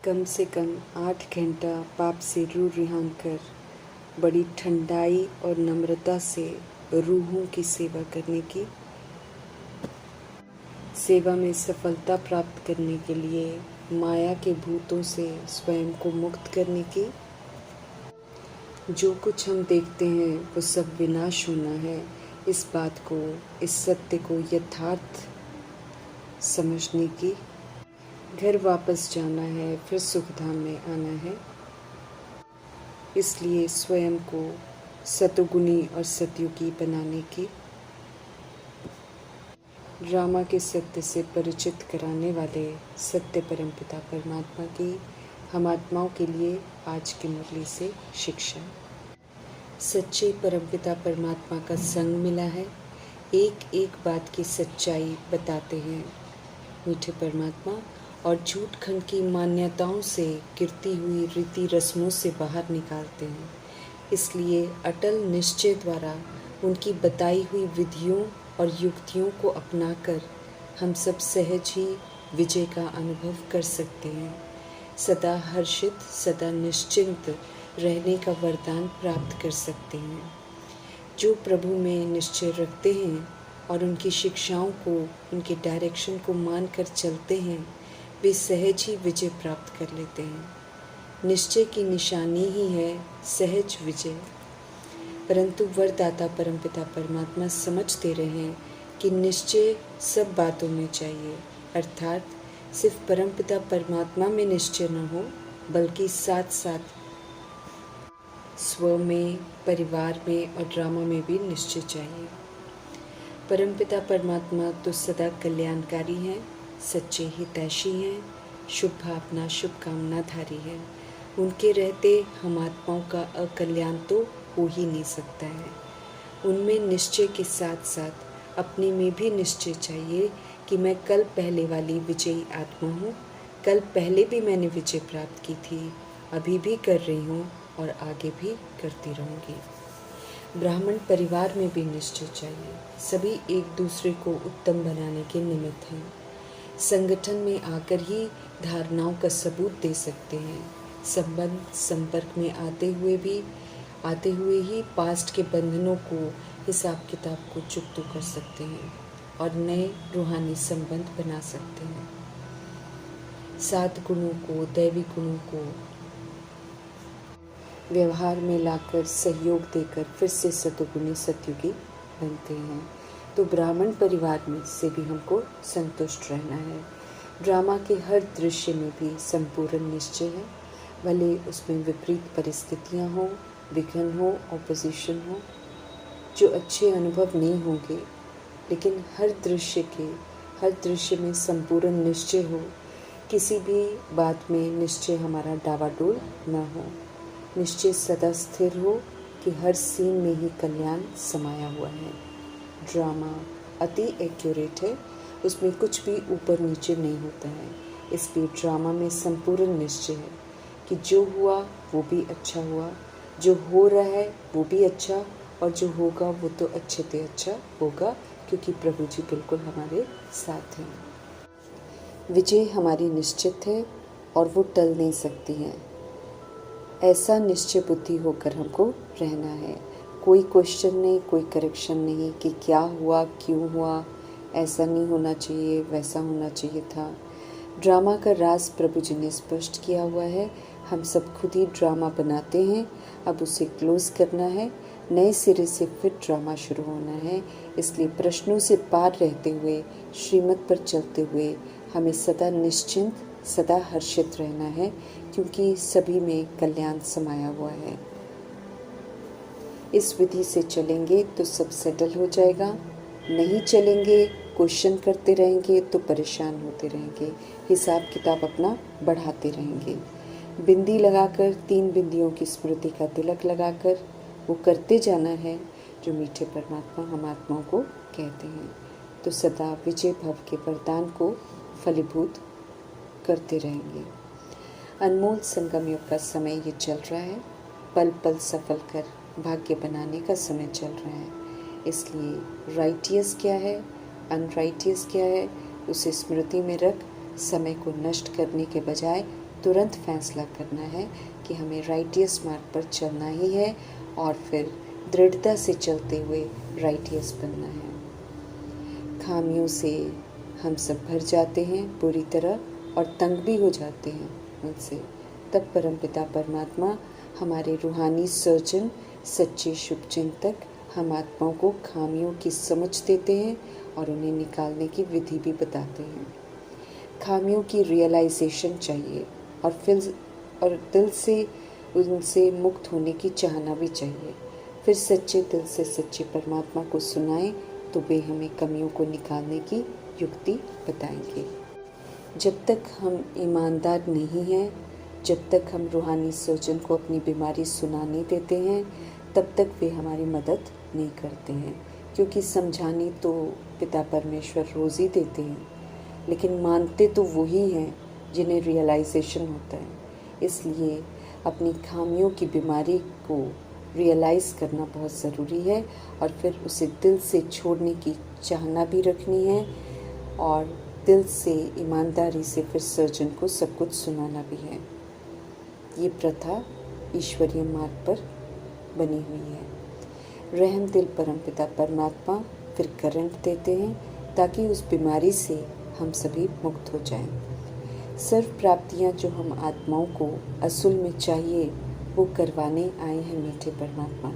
कम से कम 8 घंटा पाप से रूह रिहान कर बड़ी ठंडाई और नम्रता से रूहों की सेवा करने की, सेवा में सफलता प्राप्त करने के लिए माया के भूतों से स्वयं को मुक्त करने की। जो कुछ हम देखते हैं वो सब विनाश होना है, इस बात को, इस सत्य को यथार्थ समझने की। घर वापस जाना है, फिर सुखधाम में आना है, इसलिए स्वयं को सतोगुणी और सतयुगी बनाने की। ड्रामा के सत्य से परिचित कराने वाले सत्य परमपिता परमात्मा की हम आत्माओं के लिए आज की मुरली से शिक्षा। सच्चे परमपिता परमात्मा का संग मिला है, एक एक बात की सच्चाई बताते हैं मीठे परमात्मा, और झूठ खंड की मान्यताओं से गिरती हुई रीति रस्मों से बाहर निकालते हैं। इसलिए अटल निश्चय द्वारा उनकी बताई हुई विधियों और युक्तियों को अपनाकर हम सब सहज ही विजय का अनुभव कर सकते हैं। सदा हर्षित, सदा निश्चिंत रहने का वरदान प्राप्त कर सकते हैं। जो प्रभु में निश्चय रखते हैं और उनकी शिक्षाओं को, उनके डायरेक्शन को मानकर चलते हैं, वे सहज ही विजय प्राप्त कर लेते हैं। निश्चय की निशानी ही है सहज विजय। परंतु वरदाता परमपिता परमात्मा समझ दे रहे हैं कि निश्चय सब बातों में चाहिए, अर्थात सिर्फ परमपिता परमात्मा में निश्चय न हो, बल्कि साथ साथ स्व में, परिवार में और ड्रामा में भी निश्चय चाहिए। परमपिता परमात्मा तो सदा कल्याणकारी हैं, सच्चे हितैषी हैं, शुभ भावना, शुभकामनाधारी हैं। उनके रहते हम आत्माओं का अकल्याण तो हो ही नहीं सकता है। उनमें निश्चय के साथ साथ अपने में भी निश्चय चाहिए कि मैं कल पहले वाली विजयी आत्मा हूँ। कल पहले भी मैंने विजय प्राप्त की थी, अभी भी कर रही हूँ और आगे भी करती रहूँगी। ब्राह्मण परिवार में भी निश्चय चाहिए। सभी एक दूसरे को उत्तम बनाने के निमित्त हैं। संगठन में आकर ही धारणाओं का सबूत दे सकते हैं। संबंध संपर्क में आते हुए ही पास्ट के बंधनों को, हिसाब किताब को चुकता कर सकते हैं और नए रूहानी संबंध बना सकते हैं। 7 गुणों को, दैवी गुणों को व्यवहार में लाकर सहयोग देकर फिर से सतोगुणी सतयुगी बनते हैं। तो ब्राह्मण परिवार में से भी हमको संतुष्ट रहना है। ड्रामा के हर दृश्य में भी संपूर्ण निश्चय है, भले उसमें विपरीत परिस्थितियां हो, विघ्न हो, ऑपोजिशन हो, जो अच्छे अनुभव नहीं होंगे, लेकिन हर दृश्य में संपूर्ण निश्चय हो। किसी भी बात में निश्चय हमारा डावाडोल न हो। निश्चय सदा स्थिर हो कि हर सीन में ही कल्याण समाया हुआ है। ड्रामा अति एक्यूरेट है, उसमें कुछ भी ऊपर नीचे नहीं होता है। इसलिए ड्रामा में संपूर्ण निश्चय है कि जो हुआ वो भी अच्छा हुआ, जो हो रहा है वो भी अच्छा, और जो होगा वो तो अच्छे से अच्छा होगा, क्योंकि प्रभु जी बिल्कुल हमारे साथ हैं। विजय हमारी निश्चित है और वो टल नहीं सकती है। ऐसा निश्चय बुद्धि होकर हमको रहना है। कोई क्वेश्चन नहीं, कोई करेक्शन नहीं कि क्या हुआ, क्यों हुआ, ऐसा नहीं होना चाहिए, वैसा होना चाहिए था। ड्रामा का राज प्रभु जी ने स्पष्ट किया हुआ है। हम सब खुद ही ड्रामा बनाते हैं। अब उसे क्लोज करना है, नए सिरे से फिर ड्रामा शुरू होना है। इसलिए प्रश्नों से पार रहते हुए, श्रीमत पर चलते हुए हमें सदा निश्चिंत, सदा हर्षित रहना है, क्योंकि सभी में कल्याण समाया हुआ है। इस विधि से चलेंगे तो सब सेटल हो जाएगा। नहीं चलेंगे, क्वेश्चन करते रहेंगे तो परेशान होते रहेंगे, हिसाब किताब अपना बढ़ाते रहेंगे। बिंदी लगाकर, 3 बिंदियों की स्मृति का तिलक लगाकर वो करते जाना है जो मीठे परमात्मा हम आत्माओं को कहते हैं। तो सदा विजय भव के वरदान को फलीभूत करते रहेंगे। अनमोल संगम युग का समय ये चल रहा है। पल पल सफल कर भाग्य बनाने का समय चल रहा है। इसलिए राइटियस क्या है, अनराइटियस क्या है, उसे स्मृति में रख समय को नष्ट करने के बजाय तुरंत फैसला करना है कि हमें राइटियस मार्ग पर चलना ही है और फिर दृढ़ता से चलते हुए राइटियस बनना है। खामियों से हम सब भर जाते हैं पूरी तरह और तंग भी हो जाते हैं उनसे। तब परमपिता परमात्मा हमारे रूहानी सर्जन, सच्चे शुभचिंतक हम आत्माओं को खामियों की समझ देते हैं और उन्हें निकालने की विधि भी बताते हैं। खामियों की रियलाइजेशन चाहिए और दिल से उनसे मुक्त होने की चाहना भी चाहिए। फिर सच्चे दिल से सच्चे परमात्मा को सुनाएं तो वे हमें कमियों को निकालने की युक्ति बताएंगे। जब तक हम ईमानदार नहीं हैं, जब तक हम रूहानी सर्जन को अपनी बीमारी सुना नहीं देते हैं, तब तक वे हमारी मदद नहीं करते हैं, क्योंकि समझाने तो पिता परमेश्वर रोज़ ही देते हैं, लेकिन मानते तो वही हैं जिन्हें रियलाइजेशन होता है। इसलिए अपनी खामियों की बीमारी को रियलाइज़ करना बहुत ज़रूरी है और फिर उसे दिल से छोड़ने की चाहना भी रखनी है और दिल से ईमानदारी से फिर सर्जन को सब कुछ सुनाना भी है। ये प्रथा ईश्वरीय मार्ग पर बनी हुई है। रहम दिल परमपिता परमात्मा फिर करंट देते हैं ताकि उस बीमारी से हम सभी मुक्त हो जाएं। सर्व प्राप्तियां जो हम आत्माओं को असल में चाहिए वो करवाने आए हैं मीठे परमात्मा।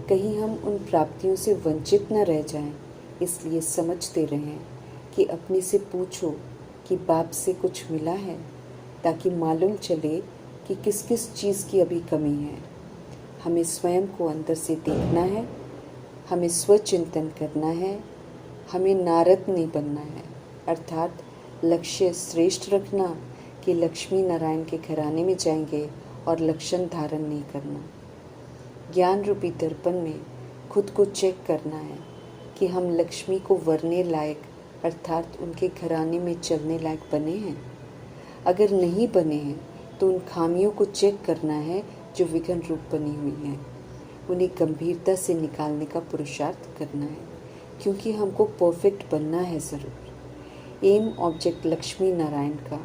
कहीं हम उन प्राप्तियों से वंचित न रह जाएं, इसलिए समझते रहें कि अपने से पूछो कि बाप से कुछ मिला है, ताकि मालूम चले कि किस किस चीज़ की अभी कमी है। हमें स्वयं को अंदर से देखना है, हमें स्वचिंतन करना है, हमें नारद नहीं बनना है, अर्थात लक्ष्य श्रेष्ठ रखना कि लक्ष्मी नारायण के घराने में जाएंगे और लक्षण धारण नहीं करना। ज्ञान रूपी दर्पण में खुद को चेक करना है कि हम लक्ष्मी को वरने लायक अर्थात उनके घराने में चलने लायक बने हैं। अगर नहीं बने हैं तो उन खामियों को चेक करना है जो विघ्न रूप बनी हुई हैं। उन्हें गंभीरता से निकालने का पुरुषार्थ करना है, क्योंकि हमको परफेक्ट बनना है ज़रूर। एम ऑब्जेक्ट लक्ष्मी नारायण का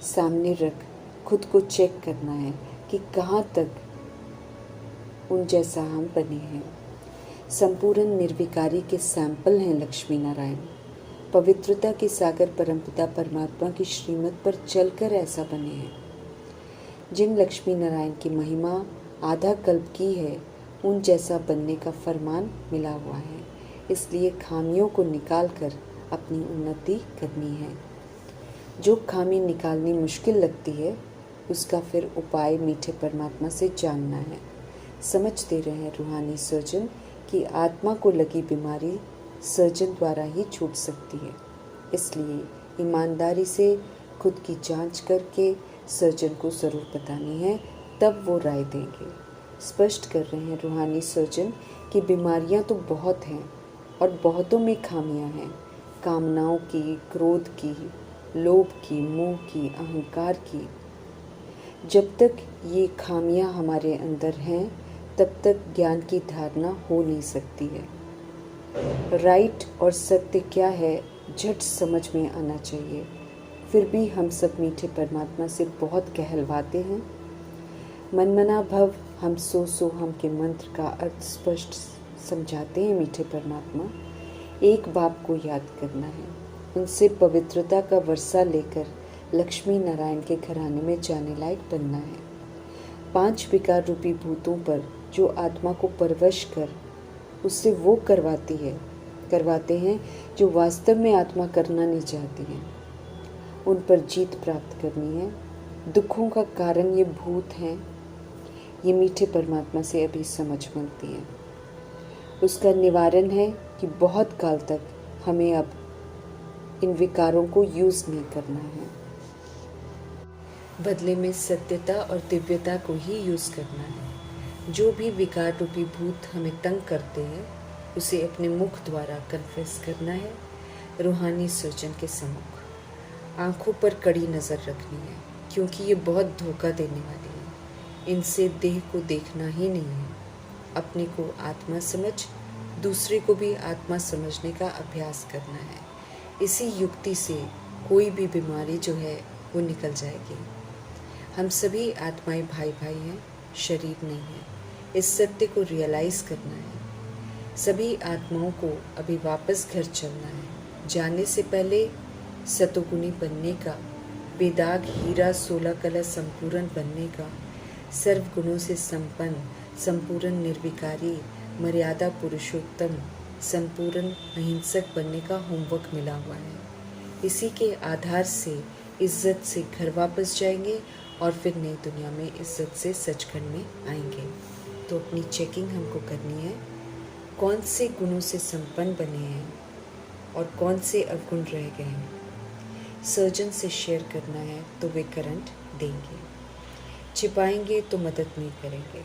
सामने रख खुद को चेक करना है कि कहाँ तक उन जैसा हम बने हैं। संपूर्ण निर्विकारी के सैंपल हैं लक्ष्मी नारायण। पवित्रता के सागर परमपिता परमात्मा की श्रीमत पर चलकर ऐसा बने हैं। जिन लक्ष्मी नारायण की महिमा आधा कल्प की है, उन जैसा बनने का फरमान मिला हुआ है। इसलिए खामियों को निकाल कर अपनी उन्नति करनी है। जो खामी निकालनी मुश्किल लगती है उसका फिर उपाय मीठे परमात्मा से जानना है। समझते रहें रूहानी सर्जन कि आत्मा को लगी बीमारी सर्जन द्वारा ही छूट सकती है। इसलिए ईमानदारी से खुद की जांच करके सर्जन को ज़रूर बतानी है, तब वो राय देंगे। स्पष्ट कर रहे हैं रूहानी सर्जन कि बीमारियां तो बहुत हैं और बहुतों में खामियां हैं। कामनाओं की, क्रोध की, लोभ की, मोह की, अहंकार की। जब तक ये खामियां हमारे अंदर हैं तब तक ज्ञान की धारणा हो नहीं सकती है। राइट और सत्य क्या है झट समझ में आना चाहिए। फिर भी हम सब मीठे परमात्मा से बहुत कहलवाते हैं। मनमना भव हम सो हम के मंत्र का अर्थ स्पष्ट समझाते हैं मीठे परमात्मा। एक बाप को याद करना है, उनसे पवित्रता का वर्षा लेकर लक्ष्मी नारायण के घराने में जाने लायक बनना है। 5 विकार रूपी भूतों पर जो आत्मा को परवश कर उससे वो करवाते हैं जो वास्तव में आत्मा करना नहीं चाहती है। उन पर जीत प्राप्त करनी है। दुखों का कारण ये भूत हैं, ये मीठे परमात्मा से अभी समझ मिलती है। उसका निवारण है कि बहुत काल तक हमें अब इन विकारों को यूज़ नहीं करना है, बदले में सत्यता और दिव्यता को ही यूज़ करना है। जो भी विकार रूपी भूत हमें तंग करते हैं उसे अपने मुख द्वारा कन्फेस करना है रूहानी सर्जन के सम्मुख। आँखों पर कड़ी नज़र रखनी है, क्योंकि ये बहुत धोखा देने वाली है। इनसे देह को देखना ही नहीं है। अपने को आत्मा समझ, दूसरे को भी आत्मा समझने का अभ्यास करना है। इसी युक्ति से कोई भी बीमारी जो है वो निकल जाएगी। हम सभी आत्माएं भाई भाई हैं, शरीर नहीं है। इस सत्य को रियलाइज़ करना है। सभी आत्माओं को अभी वापस घर चलना है। जाने से पहले सतोगुणी बनने का, बेदाग हीरा 16 कला संपूर्ण बनने का, सर्व गुणों से संपन्न, संपूर्ण निर्विकारी, मर्यादा पुरुषोत्तम, संपूर्ण अहिंसक बनने का होमवर्क मिला हुआ है। इसी के आधार से इज्जत से घर वापस जाएंगे और फिर नई दुनिया में इज्जत से सचखंड में आएंगे। तो अपनी चेकिंग हमको करनी है, कौन से गुणों से संपन्न बने हैं और कौन से अवगुण रह गए हैं। सर्जन से शेयर करना है तो वे करंट देंगे, छिपाएंगे तो मदद नहीं करेंगे।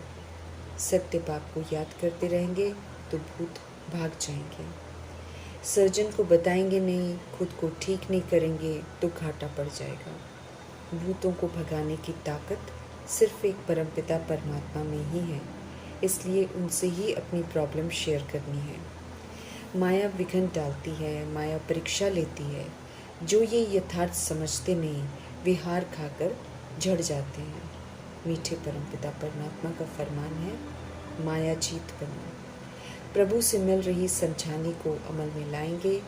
सत्य बात को याद करते रहेंगे तो भूत भाग जाएंगे। सर्जन को बताएंगे नहीं, खुद को ठीक नहीं करेंगे तो घाटा पड़ जाएगा। भूतों को भगाने की ताकत सिर्फ एक परमपिता परमात्मा में ही है, इसलिए उनसे ही अपनी प्रॉब्लम शेयर करनी है। माया विघ्न डालती है, माया परीक्षा लेती है। जो ये यथार्थ समझते नहीं, वे हार खाकर झड़ जाते हैं। मीठे परमपिता परमात्मा का फरमान है, माया जीत बनो। प्रभु से मिल रही समझाने को अमल में लाएंगे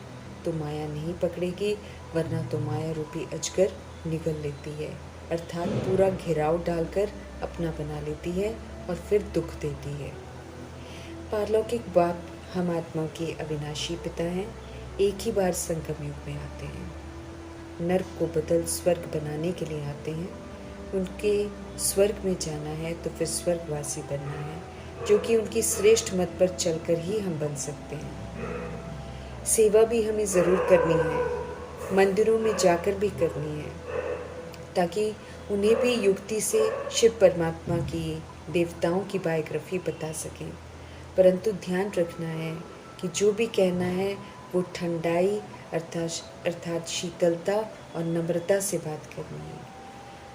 तो माया नहीं पकड़ेगी, वरना तो माया रूपी अजगर निगल लेती है, अर्थात पूरा घेराव डालकर अपना बना लेती है और फिर दुख देती है। पारलौकिक बाप हम आत्माओं के अविनाशी पिता हैं, एक ही बार संगम युग में आते हैं। नर्क को बदल स्वर्ग बनाने के लिए आते हैं। उनके स्वर्ग में जाना है तो फिर स्वर्गवासी बनना है, जो कि उनकी श्रेष्ठ मत पर चलकर ही हम बन सकते हैं। सेवा भी हमें ज़रूर करनी है, मंदिरों में जाकर भी करनी है, ताकि उन्हें भी युक्ति से शिव परमात्मा की, देवताओं की बायोग्राफी बता सकें। परंतु ध्यान रखना है कि जो भी कहना है वो ठंडाई अर्थात शीतलता और नम्रता से बात करनी है।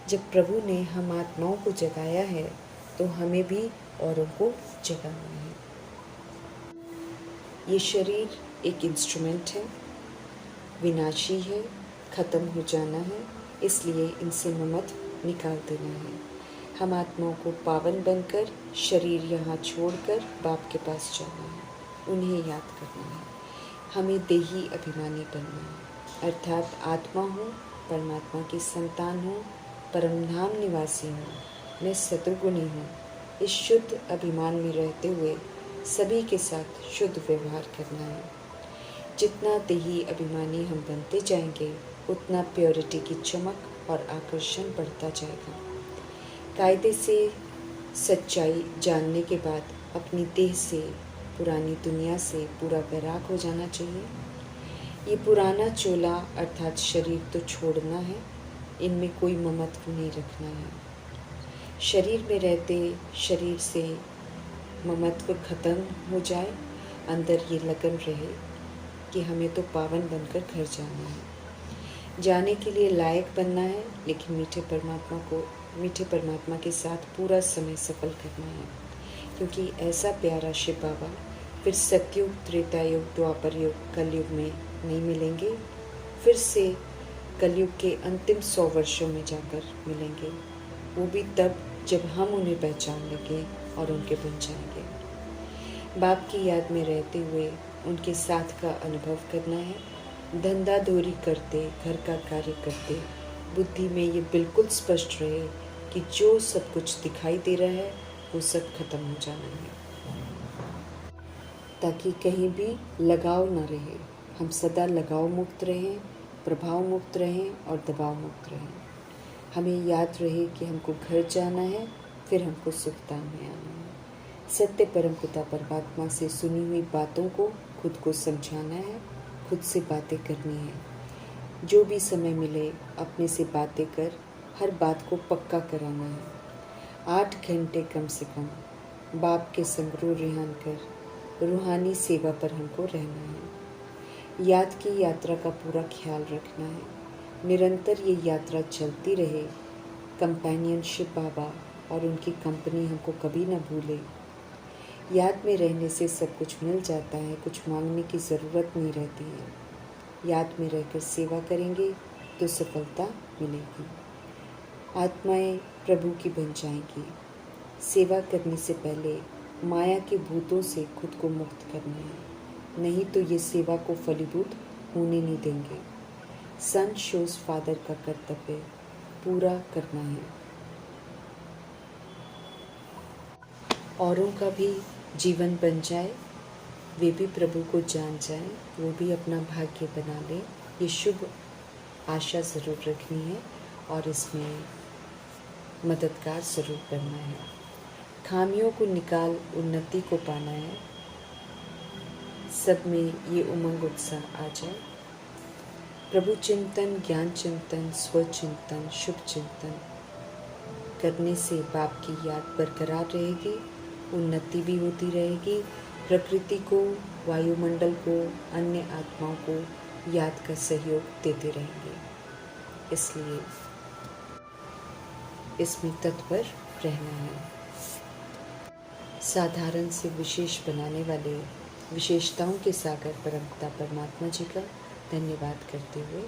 जब प्रभु ने हम आत्माओं को जगाया है तो हमें भी औरों को जगाना है। ये शरीर एक इंस्ट्रूमेंट है, विनाशी है, ख़त्म हो जाना है, इसलिए इनसे ममत्व निकाल देना है। हम आत्माओं को पावन बनकर शरीर यहाँ छोड़कर बाप के पास जाना है, उन्हें याद करना है। हमें देही अभिमानी बनना है, अर्थात आत्मा हूँ, परमात्मा की संतान हूँ, परमधाम निवासी हूँ, मैं सतुगुणी हूँ। इस शुद्ध अभिमान में रहते हुए सभी के साथ शुद्ध व्यवहार करना है। जितना देही अभिमानी हम बनते जाएंगे, उतना प्योरिटी की चमक और आकर्षण बढ़ता जाएगा। कायदे से सच्चाई जानने के बाद अपनी देह से, पुरानी दुनिया से पूरा वैराग हो जाना चाहिए। ये पुराना चोला अर्थात शरीर तो छोड़ना है, इनमें कोई ममत्व नहीं रखना है। शरीर में रहते शरीर से ममत्व खत्म हो जाए, अंदर ये लगन रहे कि हमें तो पावन बनकर घर जाना है। जाने के लिए लायक बनना है, लेकिन मीठे परमात्मा के साथ पूरा समय सफल करना है, क्योंकि ऐसा प्यारा शिव बाबा फिर सतयुग, त्रेता युग, द्वापर युग, कलयुग में नहीं मिलेंगे। फिर से कलयुग के अंतिम 100 वर्षों में जाकर मिलेंगे, वो भी तब जब हम उन्हें पहचान लेंगे और उनके बन जाएंगे। बाप की याद में रहते हुए उनके साथ का अनुभव करना है। धंधा धोरी करते, घर का कार्य करते, बुद्धि में ये बिल्कुल स्पष्ट रहे कि जो सब कुछ दिखाई दे रहा है वो सब खत्म हो जाना है, ताकि कहीं भी लगाव न रहे। हम सदा लगाव मुक्त रहें, प्रभाव मुक्त रहें और दबाव मुक्त रहें। हमें याद रहे कि हमको घर जाना है, फिर हमको सुखधाम में आना है। सत्य परम पिता परमात्मा से सुनी हुई बातों को खुद को समझाना है, खुद से बातें करनी है। जो भी समय मिले अपने से बातें कर हर बात को पक्का कराना है। 8 घंटे कम से कम बाप के संग रो रिहान कर रूहानी सेवा पर हमको रहना है। याद की यात्रा का पूरा ख्याल रखना है, निरंतर ये यात्रा चलती रहे। कंपेनियनशिप बाबा और उनकी कंपनी हमको कभी ना भूले। याद में रहने से सब कुछ मिल जाता है, कुछ मांगने की ज़रूरत नहीं रहती है। याद में रहकर सेवा करेंगे तो सफलता मिलेगी। आत्माएं प्रभु की बन जाएंगी। सेवा करने से पहले माया के भूतों से खुद को मुक्त करना है, नहीं तो ये सेवा को फलीभूत होने नहीं देंगे। सन शोज फादर का कर्तव्य पूरा करना है। औरों का भी जीवन बन जाए, वे भी प्रभु को जान जाएं, वो भी अपना भाग्य बना लें। ये शुभ आशा ज़रूर रखनी है और इसमें मददगार ज़रूर बनना है। खामियों को निकाल उन्नति को पाना है। सब में ये उमंग उत्साह आ जाए। प्रभु चिंतन, ज्ञान चिंतन, स्वचिंतन, शुभ चिंतन करने से बाप की याद बरकरार रहेगी, उन्नति भी होती रहेगी। प्रकृति को, वायुमंडल को, अन्य आत्माओं को याद का सहयोग देते रहेंगे। इसलिए इसमें तत्पर रहना है। साधारण से विशेष बनाने वाले विशेषताओं के सागर परमपिता परमात्मा जी का धन्यवाद करते हुए